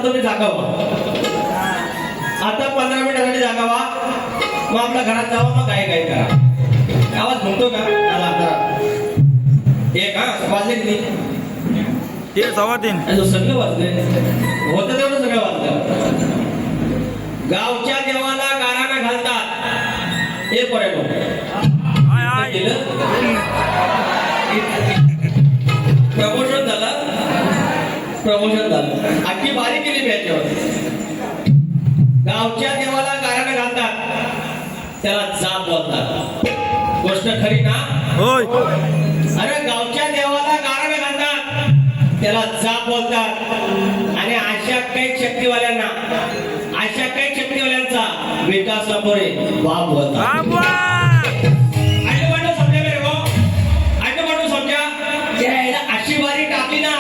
तुम्ही जागा व्हा. आता 15 मिनिटासाठी जागा व्हा. मग आपल्या घरात जावं. मग काय काय करा. आवाज म्हणतो का मला आता एक वाजले की नाही ते 3:15 सगळं वाजले होतं तेवढं सगळं वाजलं. गावच्या देवाला गाराणा घालतात हे प्रमोशन झालं आखी बारी केली याच्यावर. गावच्या देवाला गाराणा घालतात त्याला जाप बोलतात. गोष्ट खरी ना? होय. अरे गावच्या देवाला गाराणा घालतात त्याला जाप बोलतात. आणि अशा काही शक्तीवाल्यांचा विकास नकोरे बाप बोलतात. अशी बारी टाकली ना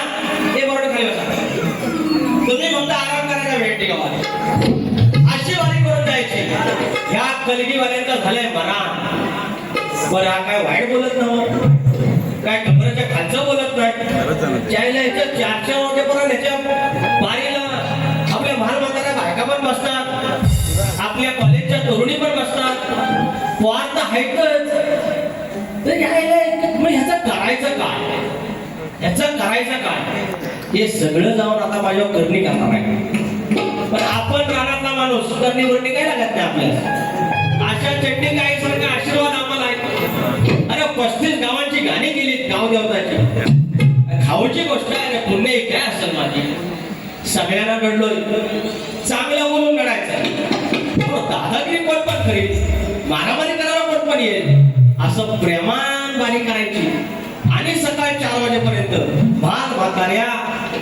ते बरोबर खाली बसा. तुम्ही फक्त आराम करायचा भेटते का? अशी बारी करून जायची. ह्या कलगीवाल्यांचा झालंय मरा. बरं हा काय वाईट बोलत नव्हतं, काय कमरेच्या खालचं बोलत नाही. ज्याला इथं 400 वाजेपर्यंत ह्याच्या बारीला आपल्या महानमंत्र्या बायका पण बसतात, आपल्या कॉलेजच्या तरुणी पण बसतात. पोहात आहेतच. मग ह्याचं करायचं काय? हे सगळं जाऊन आता माझ्यावर करणी करणार आहे. पण आपण रानातला माणूस करणी वरणी काय लागत नाही आपल्याला. अशा चटणी काय सारखा आशीर्वाद आम्हाला आहे. अरे 35 गावांची गाणी केलीत गाव देवताची. खाऊची गोष्ट आहे. पुण्य काय असेल माझी. सगळ्यांना घडलोय. चांगलं बोलून घडायचं. दादागिरी कोण पण करील, मारामारी करायला कोण पण येईल. असं प्रेमान बारी करायची. आणि सकाळी 4 वाजेपर्यंत बाल म्हाताऱ्या,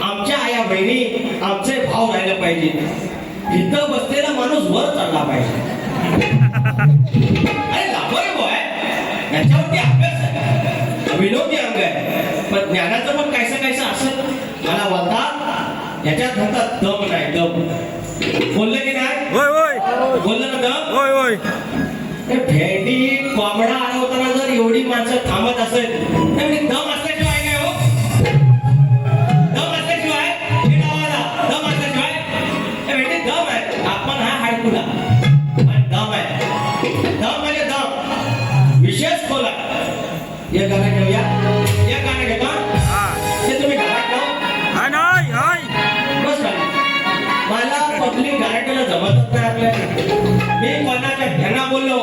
आमच्या आया बहिणी, आमचे भाव राहिलं पाहिजे. इथं बसलेला माणूस वर चढला पाहिजे. अरे लाभोरे बॉय याच्यावरती अभ्यास आहे, विनोदी अंग आहे. पण ज्ञानाचं पण कायचं असं मला बोलतात. याच्यात म्हणतात दम नाही. दम बोललं की नाही? बोललं ना दम? होय. भेंडी कोंबडा अडवताना जर एवढी माणसं थांबत असेल तर दम असल्याशिवाय काय हो? दम असल्याशिवाय भेंडी दम आहे. आपण हा हाडकुला पण दम आहे. दम म्हणजे दम विशेष खोला. हे गाणं घेऊया. हे गाणं घेतो ते तुम्ही घरात बस. मला पब्लिक गारंटीला जमतच नाही आपल्या. मी कोणाच्या ध्याना बोललो,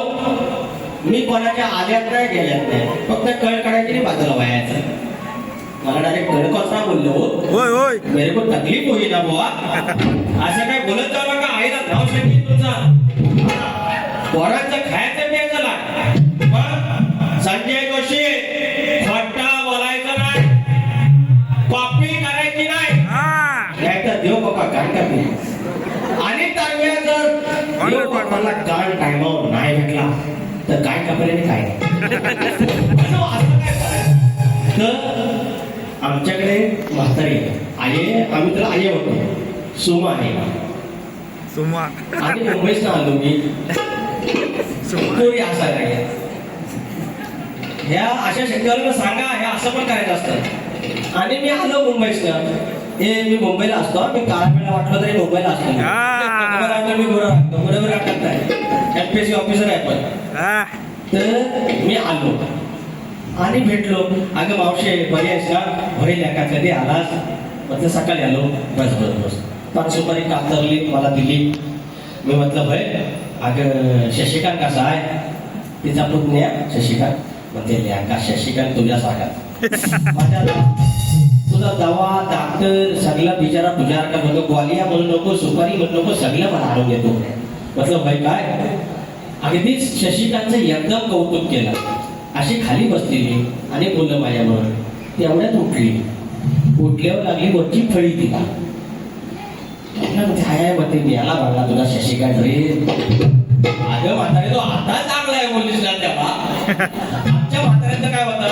मी कोणाच्या आल्यात नाही गेल्यात नाही. फक्त कळ काढायची नाही बाजूला व्हायचं. मला डायरेक्ट कळ कसा बोललो मेरे को तकलीफ होई ना बुवा. असं काय बोलत जाऊ नका. आईला धाव शक्ती तुमचा पोरांचं खायचं प्यायचं लाग. संजय जोशी खोटा बोलायचं नाही, कॉपी करायची नाही. तर देव बाबा काय करते. आणि टांग्या जर देव बाबाला काळ टायमावर नाही भेटला तर काय कपड्याने काय तर आमच्याकडे म्हातारी आहे. आम्ही त्याला आई म्हणतो. सुमा आहे. आणि मुंबईत आलो मी. असायला ह्या अशा शक्यवाला सांगा ह्या असं पण करायचं असतं. आणि मी आलो मुंबईत. मी मुंबईला असतो. मी काळा वेळा वाटलं तरी मुंबईला असतो. मी बरोबर राखत नाही. MPSC ऑफिसर आहे पण. तर मी आलो आणि भेटलो. अगं मावशे बरी आहेस का? होईल का? कधी आलास? म्हटलं सकाळी आलो. बस 5 सुपारी कातरली मला दिली. मी म्हटलं भय अगं शशिकांत कसा आहे? तिचा पुतण्या शशिकांत म्हणते का शशिकांत तुझ्या सारखा. माझ्या तुझा दवा डॉक्टर सगळं बिचारा तुझ्यासारखा म्हणतो. ग्वालिया म्हणू नको, सुपारी म्हणू नको, सगळं मला आणून देतो. म्हटलं भाई काय? अगदीच शशिकांतचं एकदम कौतुक केलं. अशी खाली बसलेली आणि बोललं माझ्याबरोबर. तेवढ्यात उठल्यावर लागली वरची फळी तिला. काय म्हणते मी याला म्हणला तुला शशिकांत रे. अगं म्हातारे तो आता चांगला आहे बोललीस ना तेव्हा. आमच्या म्हाताऱ्यांचं काय होतं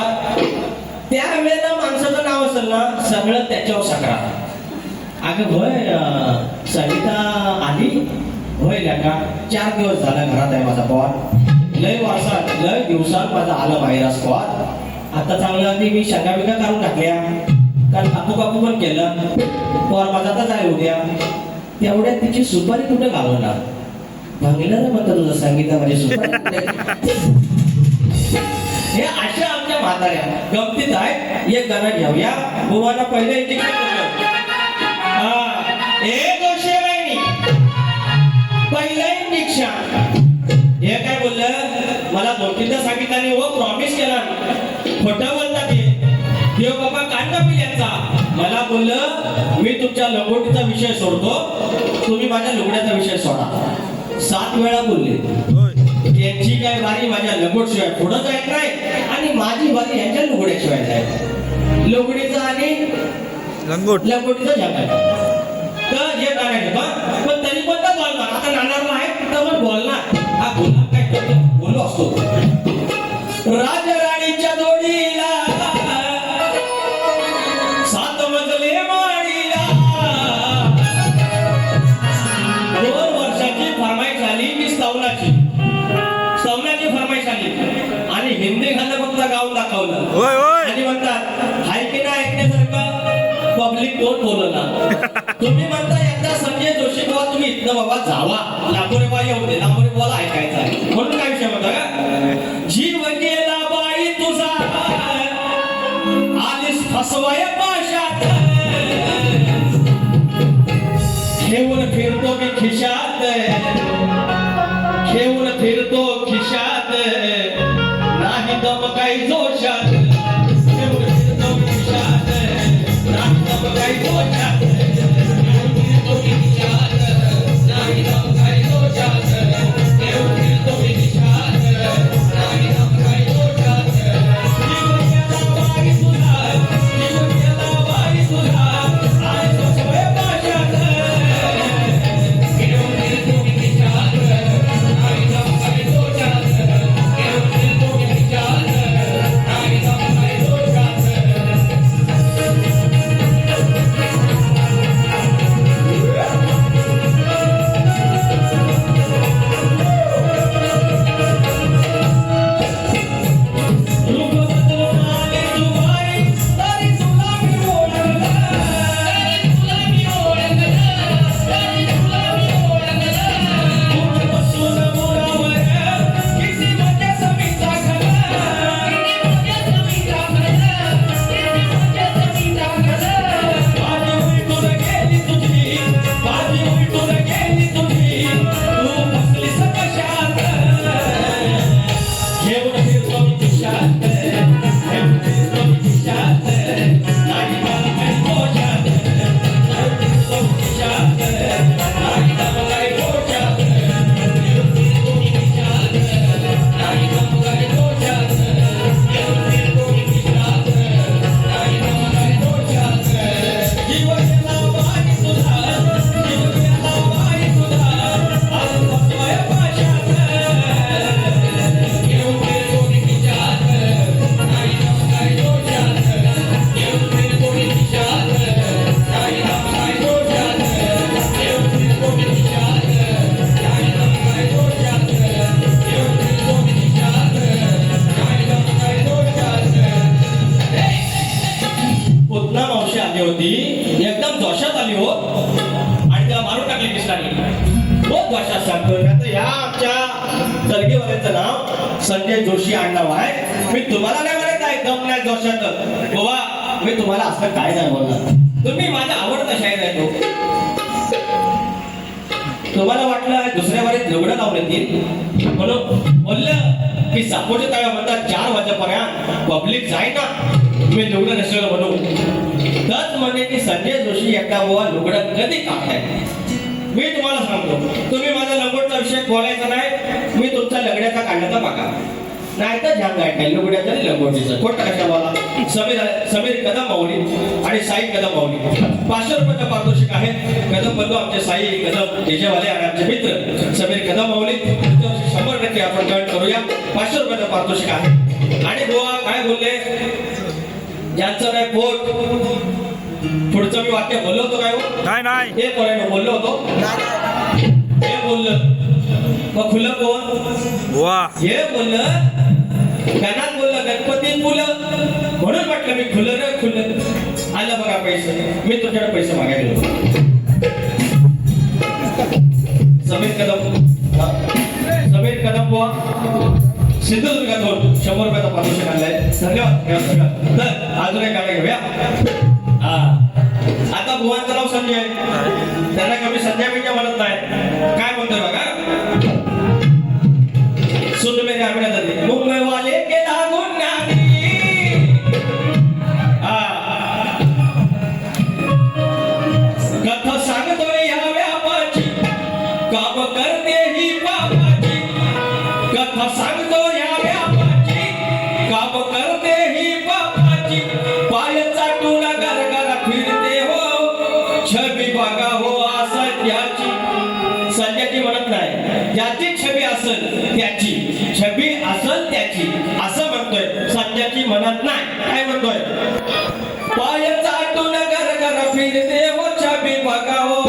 त्यावेळेला माणसाचं नाव असेल ना सगळं त्याच्यावर सकरा. अगं होय सविता आली होय का? 4 दिवस झाला घरात आहे माझा पोर. लय दिवसात माझा आलं बाहेर स्क्वॉड. आता चांगलं अगदी मी शंका बिका काढून टाकल्या. कारण काकू पण केलं. पोर माझा तर आहे उद्या. तेवढ्यात तिची सुपारी कुठे गावणार भांगल्यानं म्हणतात तुझं सांगितलं माझी सुपारी कुठे? हे अशा आमच्या म्हाताऱ्या गमतीत आहे. एक गाणं घेऊया. बुवाला पहिलं इंजेक्शन पहिलं इंजेक्शन हे काय बोललं मला 2-3दा सांगितलं व प्रॉमिस केला खोटं बोलतात हे बाबा कांदा पिल्याचा मला बोललं मी तुमच्या लंगोटीचा विषय सोडतो तुम्ही माझ्या लुगड्याचा विषय सोडा. 7 वेळा बोलले. त्यांची काय बारी माझ्या लंगोट शिवाय पुढं जात नाही आणि माझी बारी यांच्या लुगड्याशिवाय जायचं. लुगडीचा आणि लंगोटीचा झगडा तर हे गाणं घेतो पण तरी पण तर बोलणार. आता नाणार आहे तर मग बोलणार. हा बोलणार काय करतो बोलू असतो. राजराणीच्या जोडीला 7 मजले माळीला 2 वर्षाची फरमाईश झाली की स्तवनाची फरमाईश आली आणि हिंदी गाणं फक्त गाऊन दाखवलं आणि म्हणतात हाय की नाही ऐकण्यासारखं पब्लिक कोण बोलला. तुम्ही म्हणता एकदा संजय जोशी बाबा तुम्ही इथनं बाबा जावा लांबोरे बाई येऊ दे लांबोरे बाबाला ऐकायचं आहे म्हणून काय विषय म्हणता का जीव गेला बाई तुझा आलीस फसवाय पाशात घेऊन फिरतो मी खिशात घेऊन फिरतो खिशात नाही दम काही जोशात घेऊन फिरतो मी खिशात नाही दम काही जोशात होती एकदम जोशात आली हो आणि त्याला मारून टाकली कृष्णाने. बहुत जोशात सांगतोय आता या आमच्या जलगेवाल्याचं नाव संजय जोशी आडनाव आहे. मी तुम्हाला नाही म्हणत आहे दम नाही जोशात बाबा मी तुम्हाला असं काय नाही बोलणार. तुम्ही माझा आवडता शाहीर आहे तो. तुम्हाला वाटलं दुसऱ्या वारीत लुगडं लावून येतील म्हणून बोललं की सापोच्या तळ्या म्हणतात 4 वाजेपर्यंत पब्लिक जाय ना मी लुगडं नसलेलं म्हणून. तच म्हणे की संजय जोशी एकदा बाबा लुगडं कधी काढताय. मी तुम्हाला सांगतो तुम्ही माझा लंगोटचा विषय बोलायचा नाही. मी तुमचा लग्नाचा काढण्याचा बघा नाही तर ध्यान काय लुगड्याचं आणि लंगोटीचं खोटं कशा बोला. समीर कदम माऊली आणि साई कदम माऊली 500 रुपयाचा पारितोषिक आहे. कदम बंधू आमचे साई कदम तेजेवाले आणि आमचे मित्र समीर कदम माऊली 100% आपण जॉईन करूया. 500 रुपयाचा पारितोषिक आहे. आणि गोवा काय बोलले ज्यांचं नाही पोट पुढचं मी वाक्य बोललो होतो काय नाही हे कोणाने बोललो होतो हे बोललं मग खुलं कोण हे बोललं गणात बोललं गणपती फुलं म्हणून म्हटलं मी खुलं रे खुलं. आलं बघा पैसे मी तुमच्याकडे पैसे मागायला समीर कदम बुवा सिंधुदुर्गातून 100 रुपयाचा पारितोषिक आणलाय. धन्यवाद. तर अजून एक गाणं घेऊया. आता बुवांचं नाव संजय, त्यांना कमी संजय म्हणजे म्हणत नाही. काय म्हणतोय बघा. सुन मेरे अभिनंदन मुंबई वाले के लागून कथा सांगतोय या व्यापाची काम करते ही बाबाची. कथा सांगतो या व्यापाची काम करते ही बाबाची. पाय चाटून घर घर फिरते हो छबी बघा हो असं त्याची. सध्याची म्हणत नाही, ज्याची छबी असेल त्याची, छबी असेल त्याची असं म्हणतोय. सध्याची म्हणत नाही. काय म्हणतोय. पाय चाटून घर घर फिरते हो छबी बघा हो.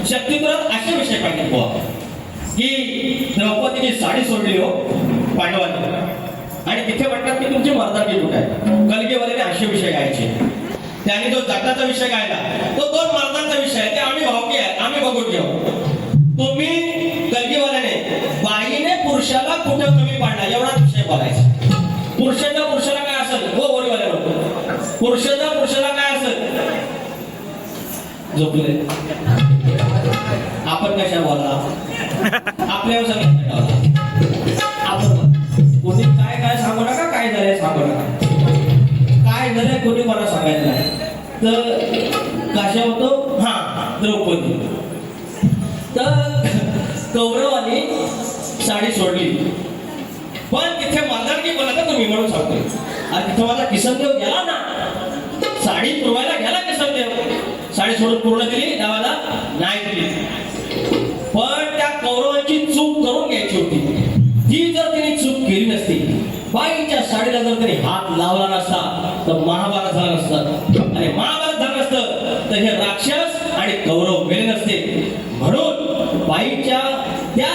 शक्तीप्रत असे विषय पाहिजे बुवा की द्रौपदीची साडी सोडली हो पांडवांनी आणि तिथे म्हणतात की तुमची मर्दानी कुठे आहे. कलगीवाल्याने असे विषय गायचे. त्याने जो जटाचा विषय गायला तो 2 मर्दांचा विषय आहे. ते आम्ही भावकी आहे, आम्ही बघून घेऊ. तुम्ही कलगीवाल्याने बाईने पुरुषाला कुठे कमी पाडला एवढाच विषय बोलायचा. पुरुषाला काय असेल हो वडीवाल्या लोक पुरुषाला काय असेल झोपले. आपण कशा बोलला आपल्यावर आपण कोणी काय सांगू नका. काय झालंय सांगू नका. काय झालंय कोणी मला सांगायचं नाही. तर कशा होतो द्रौपदी. तर कौरवानी साडी सोडली पण तिथे मर्दानी बोलता तुम्ही म्हणून सांगतोय. आणि तिथे माझा किसनदेव गेला ना, साडी पुरवायला गेला किसनदेव. साडी सोडून पूर्ण दिली देवाला नाही दिली. पण त्या कौरवांची चूक करून घ्यायची होती. ती जर त्यांनी चूक केली नसती, बाईच्या साडीला जर त्यांनी हात लावला नसता तर महाभारत झालं नसतं. आणि महाभारत झालं नसतं तर हे राक्षस आणि कौरव मेले नसते. म्हणून बाईच्या त्या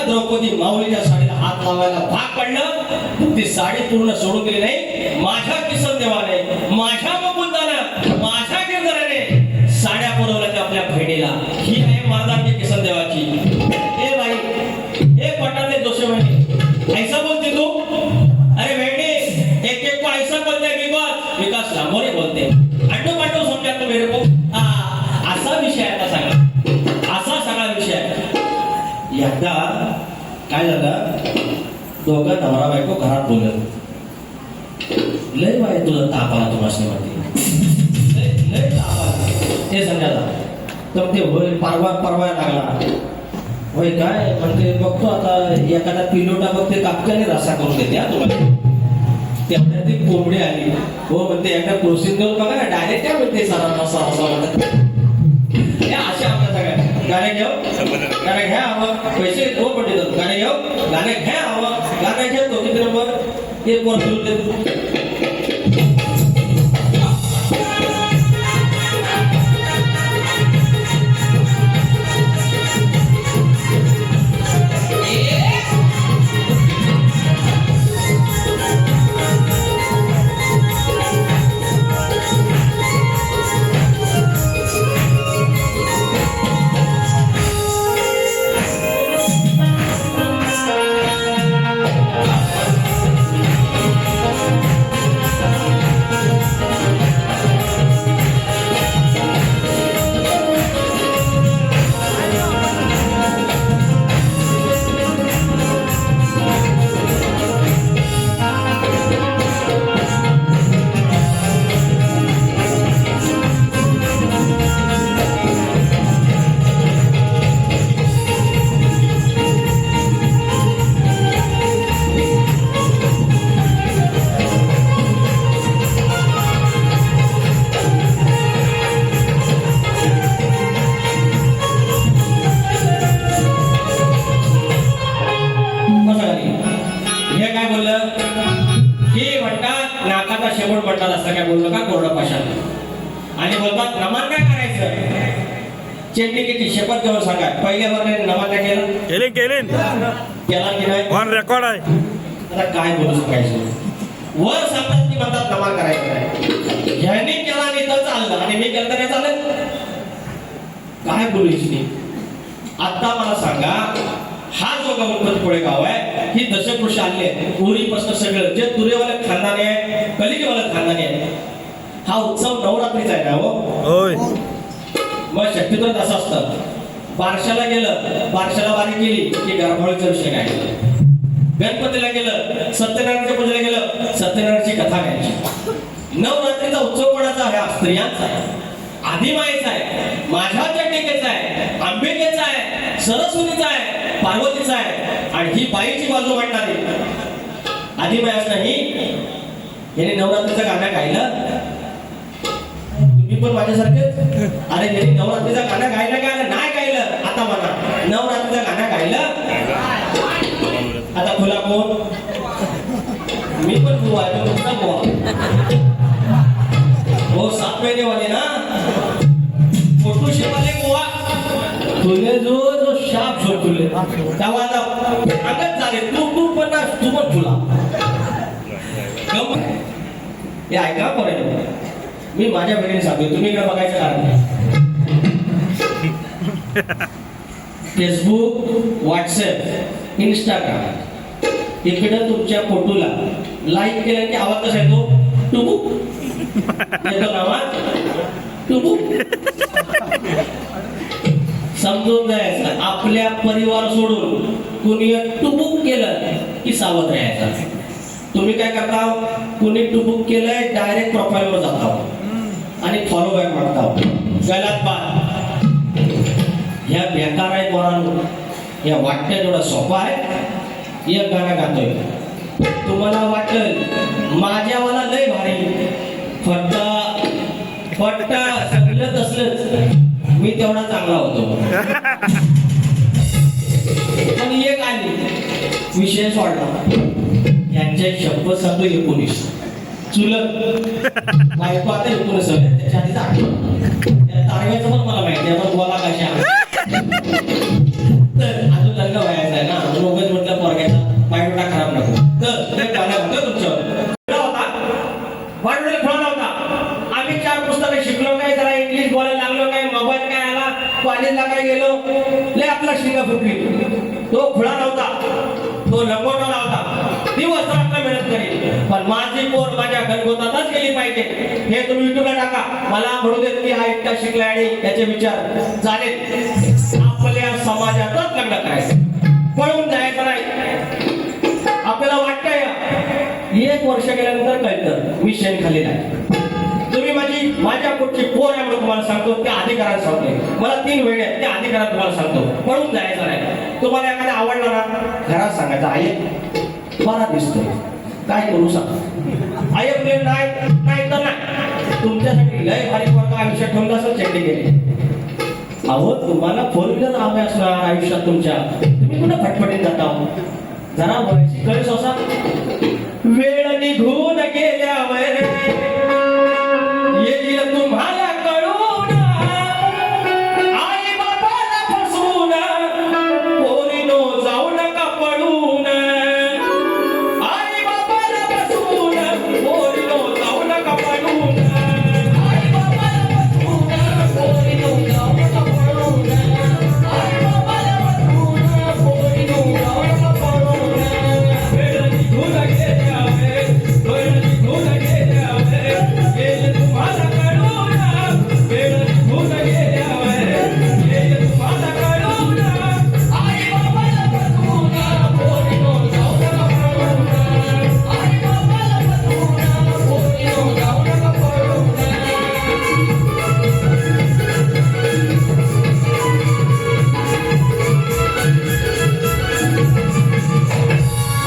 द्रौपदी माऊलीच्या साडीला हात लावायला भाग पडलं. ती साडी पूर्ण सोडून दिली नाही. माझ्या किसनदेवाने, माझ्या मुकुंदाने, माझ्या गिरधराने साड्या पुरवल्या त्या आपल्या बहिणीला. ही आहे मर्दानी किसनदेवाची. ए बाई, ए पटाले दोषे बहिणी ऐसा बोलते तू. अरे बहिणी एक को ऐसा बोलते विकास लांबोरे बोलते. अंडू पांडू समजा तो मेरे को. असा विषय आता सगळा, असा सगळा विषय. एकदा काय झालं, दोघं नवरा बायको घरात बोलत. लय बाय तुला ताप आला तुम्हाला म्हणते. लय ताप आला ते समजायला. तर ते होय परवा लागला. होय काय म्हणते बघतो आता एखादा पिलोटा बघते कापक्याने रस्सा करून देते. तुम्हाला तेवढ्या कोंबडी आली हो म्हणते एकदा प्रोसेस देऊन बघा ना डायरेक्ट काय म्हणते सरांना असा म्हणतात हे असे आपल्या सगळ्या गाणे घेऊ गाणे घ्या हवं पैसे हो पडले जातो गाणे घेऊ गाणे घ्या हवं गाणे घेतो किती नंबर ते पोर सुरू देतो शेवट म्हणतात असं काय बोललो का कोरडा पाषाण आणि बोलतात नमन काय करायचं चेंडिकेची शपथ घेऊन सांगा पहिल्या वर्गाने नमन काय केलं केला की नाही ऑन रेकॉर्ड आहे आता काय बोलू शकायचं वर सांगतात की म्हणतात नमन करायचं नाही ह्याने केला नाही तर चाललं आणि मी केलं तर काय चाललं काय बोलू इच्छिते आता मला सांगा हा जो गणपती कोळेगाव आहे ही दशपुरुष आले उरीपासून सगळं जे तुरेवाले खानदानी आहे कलिकेवाले खानदानी आहे हा उत्सव नवरात्रीचा आहे ना होय मग शक्यतो असं असतं बारशाला गेलं बारशाला बारी केली की गर्भाळीचा विषय काय गणपतीला गेलं सत्यनारायणच्या पूजेला गेलं सत्यनारायणची कथा घ्यायची नवरात्रीचा उत्सव कोणाचा आहे स्त्रियांचा आहे आदिमायेचा आहे माझ्या चंडिकेचा आहे अंबिकेचा आहे सरस्वतीचा आहे पार्वतीचा आहे आणि ही बाईची बाजू मांडणारी आदिमायाच नाही याने नवरात्रीचं गाणं गायलं तुम्ही पण माझ्यासारखे अरे यांनी नवरात्रीचं गाणं गायलं काय नाही गायलं आता म्हणा नवरात्रीचं गाणं गायलं आता खुला कोण मी पण बुवा आहे तुमचा बुवा हो 7 महिने वाले ना फोटोशे वाले बुवा तुले जो शाप झोपले तेव्हा अंगत झाले तू पण तू पण तुला हे ऐका पडेल मी माझ्या बहिणीने सांगतो तुम्ही इकडे बघायचं कारण फेसबुक व्हॉट्सअप इंस्टाग्राम इकडे तुमच्या फोटोला लाईक केलं की आवाज कसा येतो टुबुक येतो ना आवाज टुबुक समजून जायचं आपल्या परिवार सोडून कुणी टुबुक केलं की सावध राहायचं तुम्ही काय करता कुणी टुबुक केलंय डायरेक्ट प्रोफाईलवर जाता आणि फॉलो बॅक मागता गलत बात ह्या बेकार आहे पोरांनो या वाटण्या जेवढा सोपा आहे एक गाणं गातोय तुम्हाला वाटेल माझ्यावाला लय भारी फट्टा सगळं तसलंच मी तेवढा चांगला होतो पण एक आली विषय सोडला यांच्या शब्द सांगतो 19 चुलत बायको आता 19 त्याच्या आधीच आठवण त्या तारव्याचं पण मला माहिती आहे पण बोला कशा तर अजून लग्न व्हायचं आहे ना अजून उगाच म्हटलं पोरग्याचा बायोडा खराब नको तर ते गाणं होतं तुमच्यावर होता बायोडा खोला होता आम्ही 4 पुस्तकं शिकलो काय जरा इंग्लिश बोलायला लागलो काय मोबाईल काय आला कॉलेजला काय गेलो लय आपला शिंगा फुटली तो खुळा नव्हता तो लंगोटा नव्हता दिवस रात्र मेहनत करेल पण माझी पोर माझ्या घरगोतातच गेली पाहिजे हे तुम्ही युट्यूबला टाका मला म्हणू देत की हा एकटा शिकला आणि त्याचे विचार झाले आपल्या समाजातच लग्न करायचं पळून जायचं नाही आपल्याला वाटतंय 1 वर्ष गेल्यानंतर कळतं मी शेण खाली नाही तुम्ही माझ्या पोटची पोर आहे म्हणून तुम्हाला सांगतो त्या अधिकारात सांगतोय मला 3 वेळ आहेत त्या अधिकारात तुम्हाला सांगतो पळून जायचं नाही तुम्हाला एखादा आवडला ना घरात सांगायचं आई बरा दिसतोय काय करू सांग आई आपले नाही नाही तर नाही तुमच्यासाठी लय भारी वर्ग आयुष्यात ठेवलं असं चेंडी केली अहो तुम्हाला फोर व्हीलर हवे असणार आयुष्यात तुमच्या तुम्ही कुठं फटफटीत जाता जरा वयाची कळस असा वेळ निघून गेल्यावर येईल तुम्हाला कळून आई बाबाला फसवून पोरीनो जाऊ नका पळून आई बाबाला फसवून पोरीनो जाऊ नका पळून आई बाबाला फसवून पोरीनो जाऊ नका पळून आई बाबाला फसवून पोरीनो जाऊ नका पळून वेळ निघून गेल्यावर वेळ निघून गेल्यावर येईल तुम्हाला कळून वेळ निघून गेल्यावर येईल तुम्हाला कळून आई बाबाला फसवून पोरीनो जाऊ नका पळून आई बाबाला फसवून पोरीनो जाऊ नका पळून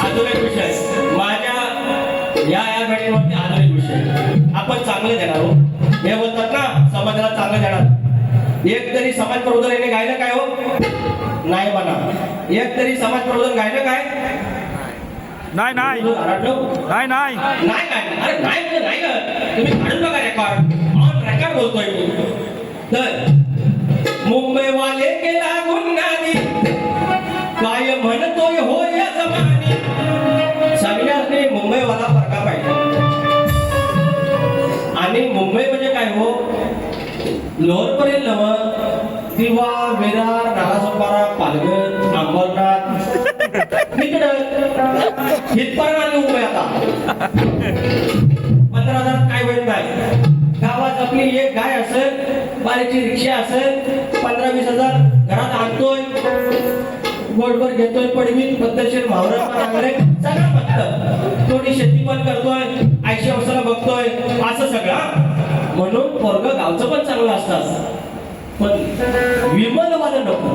अजून एक विषय माझ्या या घडीवरती अजून एक विषय आपण चांगले देणार हो हे बोलतात ना समाजाला चांगलं देणार एक तरी समाज प्रबोधन याने गायलं काय हो नाही म्हणा एक तरी समाज प्रबोधन गायलं काय नाही नाही नाही नाही नाही काय अरे नाही म्हणजे नाही ग तुम्ही काढून बघा रेकॉर्ड ऑन रेकॉर्ड बोलतोय मी तर मुंबईवाले गेला गुन्हानी काय म्हणतोय हो या जमानी सगळ्यांनी मुंबईवाला फरका पाहिजे आणि मुंबई म्हणजे काय हो लोअरपर्यंत नव दिवा विरार नालासोपारा पालघर अंबरनाथ इकडं इथपर्यंत आली मुंबई आता 15,000 काय होत नाही गावात आपली एक गाय असेल बारीची रिक्षा असेल 15-20 हजार घरात आणतोय गोडभर घेतोय पडवीत पद्धतशीर भावरा नांगरे सगळं बघतं थोडी शेती पण करतोय 80 वर्षाला बघतोय असं सगळं म्हणून पोरग गावचं पण चांगलं असतात पण विमलवाला नको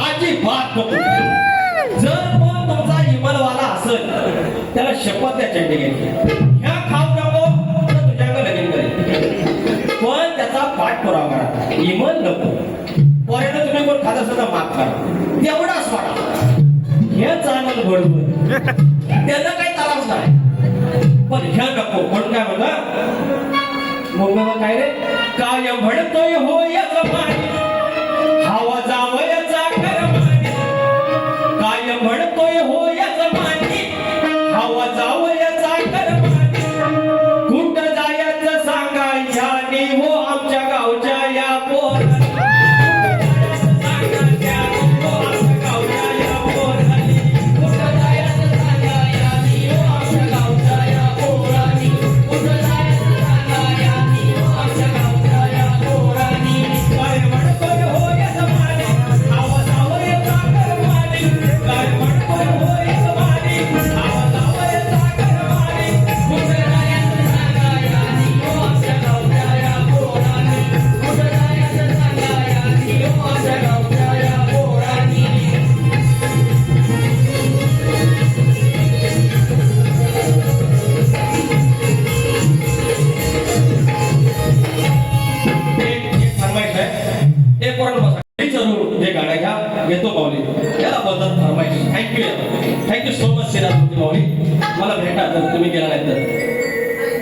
अजिबात नको जर पण तुमचा विमलवाला असेल त्याला शपथ द्या चेंडी घ्यायची ह्या खाऊ नको तर तुझ्याकडे लगीन करेल पण त्याचा पाठपुरावा करा विमल नको पोरानं तुम्ही कोण खात असेल तर माफ करा एवढाच वाटा हे चांगलं घडवून त्याला काही त्रास नाही पण ह्या नको म्हणून काय म्हणा मुंबईवर काय रे काय म्हणतोय हो या जमानी हवा जावयाचा करमानी काय म्हणतोय हो या जमानी हवा जावयाचा करमानी कुठं जायचं सांगा यानी हो आमच्या गावच्या या पोरांनी थँक्यू सो मच सिराज माऊली मला भेटा जर तुम्ही गेला नाही तर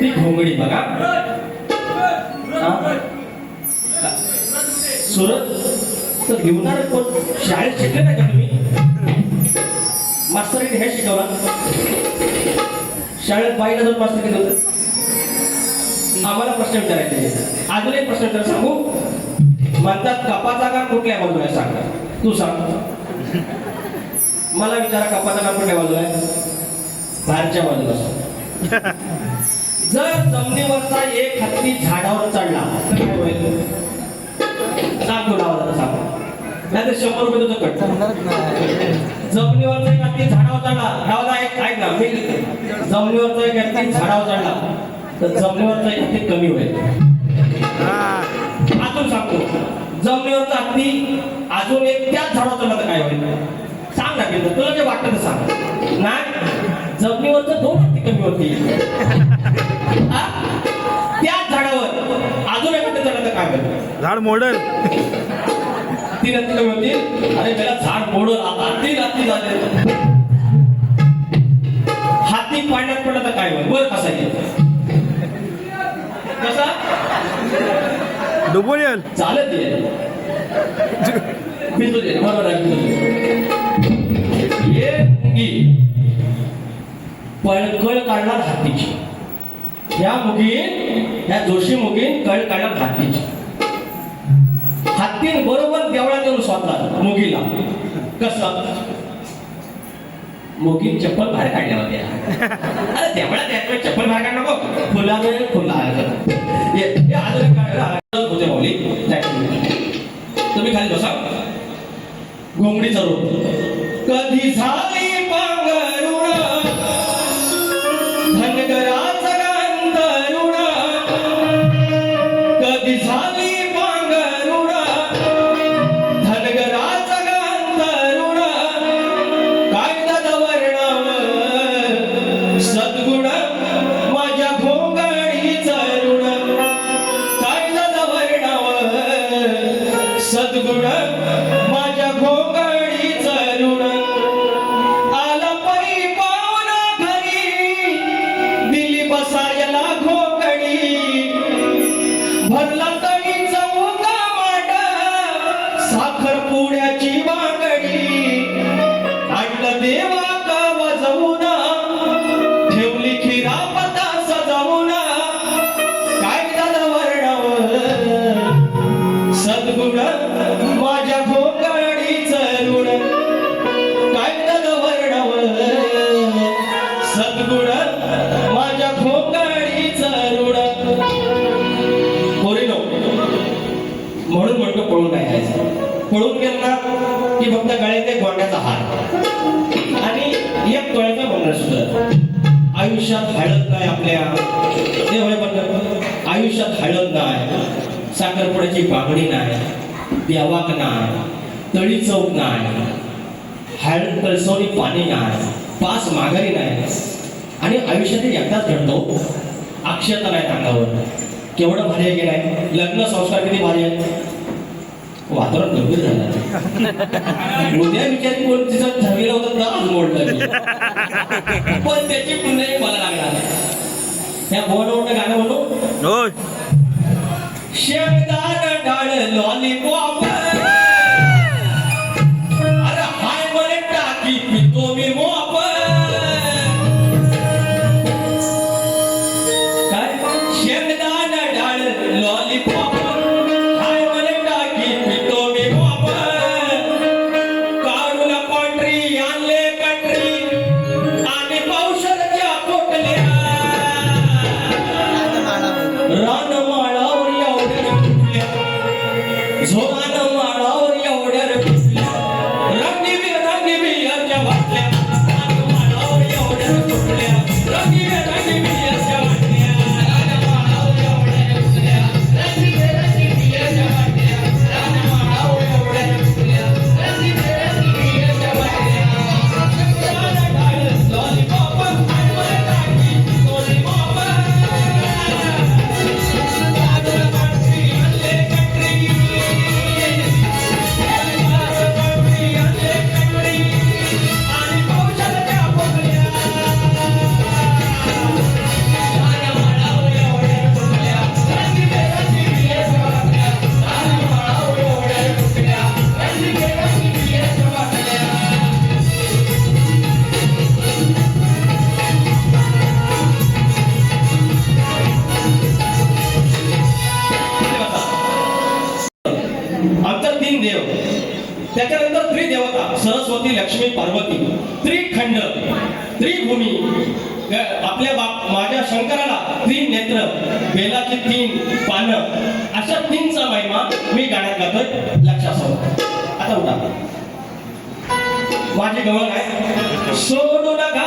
ती घोंगडी बघा सुरत तर घेऊणार कोण शाळेत शिकले नाही का तुम्ही मास्तरीने हे शिकवला शाळेत बाईला जाऊन मास्तर केलं होतं आम्हाला प्रश्न विचारायचे अजून एक प्रश्न विचार सांगू म्हणतात कपाचा का कुठल्या बाजूला आहे सांग तू सांग मला विचारा कपाचा का कुठल्या बाजूला आहे बाहेरच्या बाजूला जर जमिनीवरचा एक हत्ती झाडावर चढला तर काय होईल सांग तुला आवाजाला सांग नाही तर 100 रुपये तुझं कट जमिनीवरचा एक हत्ती झाडावर चढला गावाला एक ऐक ना मी जमिनीवरचा एक हत्ती झाडावर चढला तर जमिनीवरचा एक हत्ती कमी होईल अजून सांगतो जमिनीवरचा हत्ती अजून एक त्याच झाडावर चढला तर काय होईल सांग ना तुला जे वाटतं ते सांग नाही जमिनीवरचं 2 हत्ती कमी होती हा? त्याच झाडावर अजून एक हत्ती चढलं तर काय करतो झाड मोडल 3 हत्ती कमी होती अरे त्याला झाड मोडून आता 3 हत्ती झाले हाती पाण्यात पडलं तर काय होईल वर कसा येईल कसा डुबून येईल चालत येईल भिजून येईल बरोबर आहे ये मुंगी कळ काढणार हत्तीची या जोशी मुगीन कळ काढणार हत्तीची हत्तीन बरोबर देवळात येऊन स्वतः मुगीला कसं मुगीन चप्पल बाहेर काढल्या होत्या अरे देवळात यात चप्पल बाहेर काढ नको फुलाने फुला होते माऊली तुम्ही खाली बसा घोंगडीचा रोप कधी झाली पांघरुण धनगराचा गांधरुण कधी झाली पांघरुण धनगराचा गांधरुण कायदा वर्णावर सद्गुण माझ्या घोंगडीचा ऋण कायदा वर्णावर सद्गुण माझ्या घोंगडीचा ऋण आला परी पावना घरी दिली बसायला घोंगडी भरला तळीचा मुगा मांड साखर पुड्याची बांगडी आणलं देवा का वाजवून ठेवली खिरापता सजवून कायदा वर्णावर सद्गुण माझ्या घोंगडीचं ऋण कायदा वर्णावर सद्गुण माझ्या घोंगडीचं ऋण पोरीनो म्हणून म्हणतो पळून नाही जायचं पळून गेलं ना की फक्त गळ्यात एक गोंड्याचा हार आणि एक तोळ्याचा मंगळसूत्र आयुष्यात हळद नाही आपल्या ते होय बघ आयुष्यात हळद नाही साखरपुड्याची बांगडी नाही देवाक नाही तळी चौक नाही हळद कळसवणी पाणी नाही पास माघारी नाही आणि आयुष्यात एकदाच घडतो अक्षता नाही अंगावर केवढं भारी आहे की नाही लग्न संस्कार किती भारी आहे वातावरण गंभीर झालं उद्या विचारी कोण तिचं ठरलेलं होतं तर आज मोडलं मी. पण त्याची पुण्याही मला लागणार त्या बोर्डवरनं गाणं म्हणू होय शेंगदाणा डाळ लॉलीपॉप अरे हाय म्हणे टाकी पितो मी मोप काय शेंगदाणा डाळ लॉलीपॉप हाय म्हणे टाकी पितो मी मोप काढून पांढरी आणले कंट्री आणि पावसाळ्याच्या पोटल्या रानमाळावर एवढ्या फुटल्या झोरान माळावर एवढ्या फुटल्या रंगीबिरंगीबिरच्या वाटल्या रानमाळावर एवढ्या फुटल्या रंगीबिरंगीबिरच्या वाटल्या रानमाळावर एवढ्या फुटल्या रंगीबिरंगीबिरच्या वाटल्या रानमाळावर एवढ्या फुटल्या रंगीबिरंगीबिरच्या वाटल्या लॉलीपॉप आणि टाकी लॉलीपॉप आमचा 3 देव त्याच्यानंतर त्रिदेवता सरस्वती लक्ष्मी पार्वती त्रिखंड त्रिभूमी आपल्या माझ्या शंकराला 3 नेत्र बेलाची 3 पानं अशा 3चा महिमा मी गाण्यात गातोय लक्षात ठेवा आता उठा माझी गवळ आहे सोडू नका